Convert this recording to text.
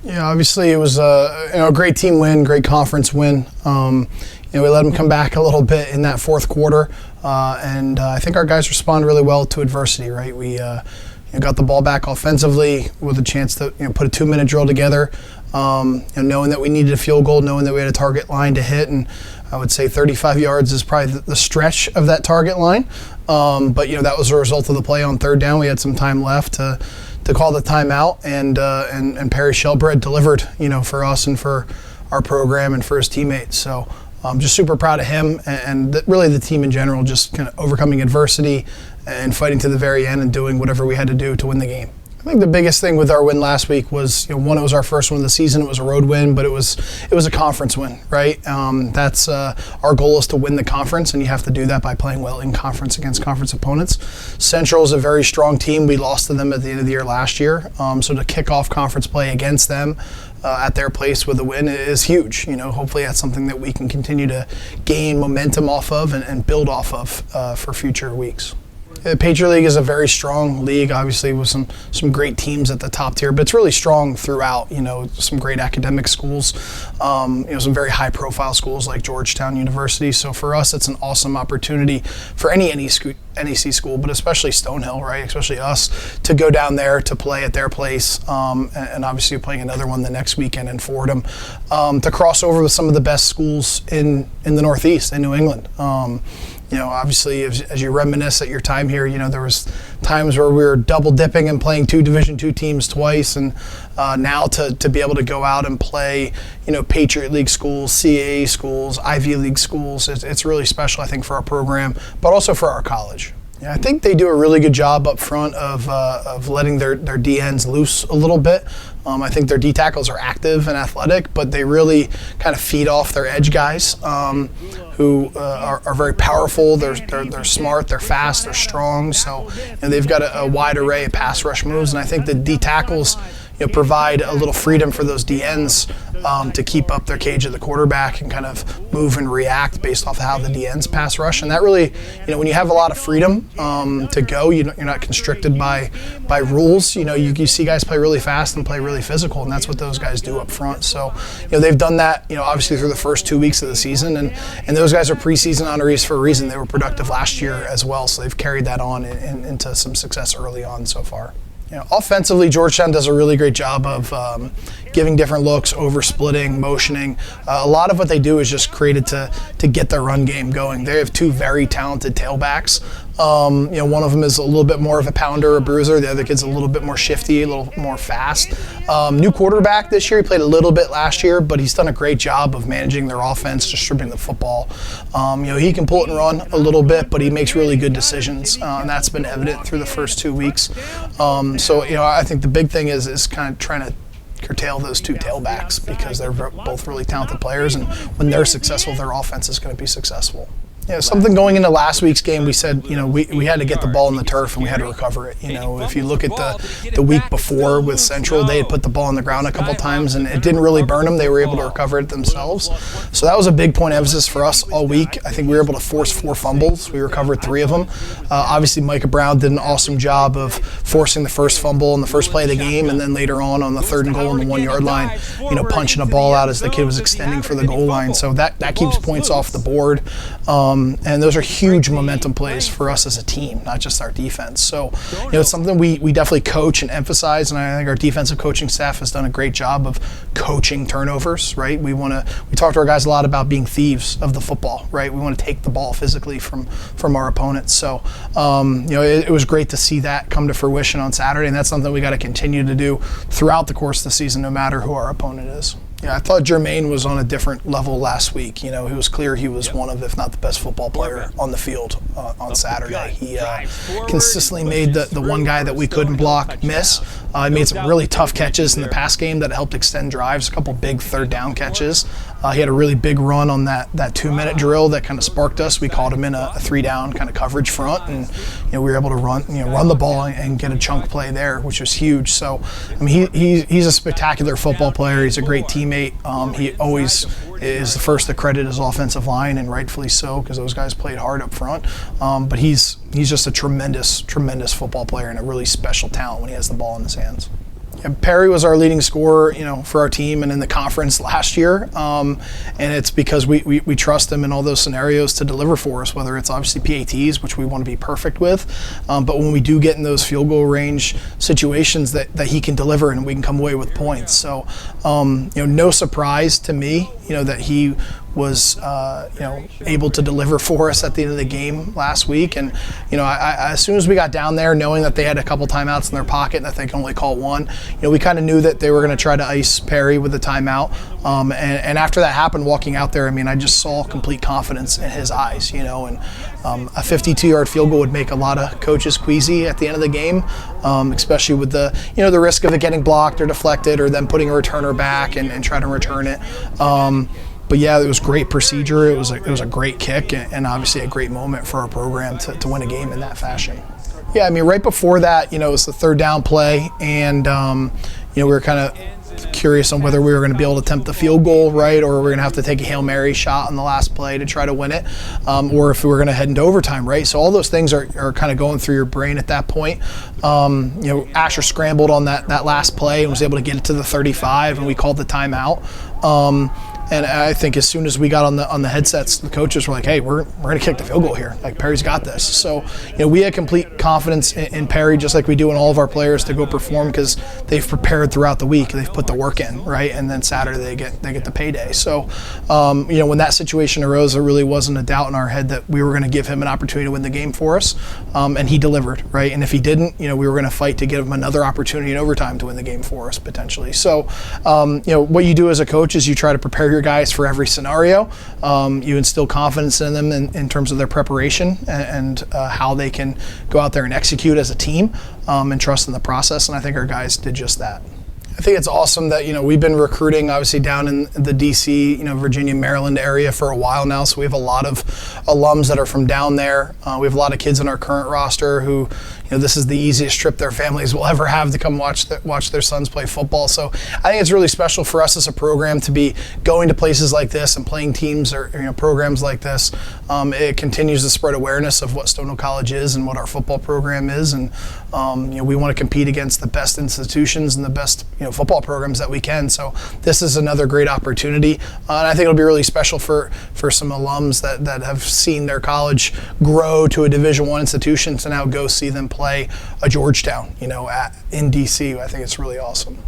Yeah, obviously it was a great team win, great conference win. We let them come back a little bit in that fourth quarter, and I think our guys responded really well to adversity. Right, we got the ball back offensively with a chance to put a 2-minute drill together, knowing that we needed a field goal, knowing that we had a target line to hit, and I would say 35 yards is probably the stretch of that target line. But that was a result of the play on third down. We had some time left to call the timeout, and Perry Shelbred delivered, for us and for our program and for his teammates. So I'm just super proud of him and really the team in general, just kind of overcoming adversity and fighting to the very end and doing whatever we had to do to win the game. I think the biggest thing with our win last week was, one, it was our first win of the season. It was a road win, but it was a conference win, right? That's our goal is to win the conference, and you have to do that by playing well in conference against conference opponents. Central is a very strong team. We lost to them at the end of the year last year, so to kick off conference play against them at their place with a win is huge. Hopefully that's something that we can continue to gain momentum off of and build off of for future weeks. The Patriot League is a very strong league, obviously, with some great teams at the top tier, but it's really strong throughout. Some great academic schools, some very high-profile schools like Georgetown University. So for us, it's an awesome opportunity for any NEC school, but especially Stonehill, right? Especially us, to go down there to play at their place, and obviously playing another one the next weekend in Fordham, to cross over with some of the best schools in the Northeast, in New England. Obviously, as you reminisce at your time here, there was times where we were double dipping and playing 2 Division II teams twice, and now to be able to go out and play, Patriot League schools, CAA schools, Ivy League schools, it's really special, I think, for our program, but also for our college. Yeah, I think they do a really good job up front of letting their DNs loose a little bit. I think their D tackles are active and athletic, but they really kind of feed off their edge guys, who are very powerful. They're smart, they're fast, they're strong. So they've got a wide array of pass rush moves, and I think the D tackles provide a little freedom for those DNs to keep up their cage at the quarterback and kind of move and react based off of how the DNs pass rush. And that really, when you have a lot of freedom to go, you're not constricted by rules. You see guys play really fast and play really physical, and that's what those guys do up front. So they've done that, obviously through the first 2 weeks of the season, and those guys are preseason honorees for a reason. They were productive last year as well, so they've carried that on into some success early on so far. Offensively, Georgetown does a really great job of giving different looks, over-splitting, motioning. A lot of what they do is just created to get their run game going. They have 2 very talented tailbacks. One of them is a little bit more of a pounder, a bruiser. The other kid's a little bit more shifty, a little more fast. New quarterback this year. He played a little bit last year, but he's done a great job of managing their offense, distributing the football. He can pull it and run a little bit, but he makes really good decisions, and that's been evident through the first 2 weeks. So I think the big thing is kind of trying to curtail those 2 tailbacks, because they're both really talented players, and when they're successful, their offense is going to be successful. Something going into last week's game, we said, we had to get the ball in the turf and we had to recover it. If you look at the week before with Central, they had put the ball on the ground a couple times and it didn't really burn them. They were able to recover it themselves. So that was a big point of emphasis for us all week. I think we were able to force 4 fumbles. We recovered 3 of them. Obviously, Micah Brown did an awesome job of forcing the first fumble in the first play of the game, and then later on the 3rd and goal on the 1-yard line, punching a ball out as the kid was extending for the goal line. So that keeps points off the board. And those are huge momentum plays for us as a team, not just our defense. So, it's something we definitely coach and emphasize, and I think our defensive coaching staff has done a great job of coaching turnovers, right? We talk to our guys a lot about being thieves of the football, right? We want to take the ball physically from our opponents. So, it was great to see that come to fruition on Saturday, and that's something we got to continue to do throughout the course of the season, no matter who our opponent is. Yeah, I thought Jermaine was on a different level last week. It was clear he was one of, if not the best football player on the field on Saturday. He consistently made the one guy that we couldn't block miss. He made some really tough catches in the pass game that helped extend drives, a couple big 3rd down catches. He had a really big run on that 2-minute drill that kind of sparked us. We called him in a 3-down kind of coverage front, and we were able to run the ball and get a chunk play there, which was huge. So, he's a spectacular football player. He's a great teammate. He always is the first to credit his offensive line, and rightfully so, because those guys played hard up front. But he's just a tremendous football player and a really special talent when he has the ball in his hands. Perry was our leading scorer, for our team and in the conference last year, and it's because we trust him in all those scenarios to deliver for us, whether it's obviously PATs, which we want to be perfect with, but when we do get in those field goal range situations that he can deliver and we can come away with points. So, no surprise to me, that he was able to deliver for us at the end of the game last week. And I as soon as we got down there, knowing that they had a couple timeouts in their pocket and that they can only call one, we kind of knew that they were going to try to ice Perry with the timeout. And after that happened, walking out there, I just saw complete confidence in his eyes. And a 52-yard field goal would make a lot of coaches queasy at the end of the game, especially with the risk of it getting blocked or deflected or them putting a returner back and trying to return it. But yeah, it was great procedure. It was a great kick and obviously a great moment for our program to win a game in that fashion. Yeah, right before that, it was the third down play, and we were kind of curious on whether we were going to be able to attempt the field goal, right, or we're going to have to take a Hail Mary shot on the last play to try to win it, or if we were going to head into overtime, right? So all those things are kind of going through your brain at that point. Asher scrambled on that last play and was able to get it to the 35, and we called the timeout. And I think as soon as we got on the headsets, the coaches were like, "Hey, we're going to kick the field goal here. Like, Perry's got this." So, we had complete confidence in Perry, just like we do in all of our players, to go perform because they've prepared throughout the week. They've put the work in, right? And then Saturday they get the payday. So, when that situation arose, there really wasn't a doubt in our head that we were going to give him an opportunity to win the game for us, and he delivered, right? And if he didn't, we were going to fight to give him another opportunity in overtime to win the game for us potentially. So, what you do as a coach is you try to prepare your guys for every scenario. You instill confidence in them in terms of their preparation and how they can go out there and execute as a team, and trust in the process. And I think our guys did just that. I think it's awesome that, we've been recruiting obviously down in the DC, Virginia, Maryland area for a while now. So we have a lot of alums that are from down there. We have a lot of kids on our current roster who, this is the easiest trip their families will ever have to come watch their sons play football. So I think it's really special for us as a program to be going to places like this and playing teams or programs like this. It continues to spread awareness of what Stonehill College is and what our football program is, and we want to compete against the best institutions and the best football programs that we can. So this is another great opportunity, and I think it'll be really special for some alums that have seen their college grow to a Division I institution to now go see them play a Georgetown, in DC. I think it's really awesome.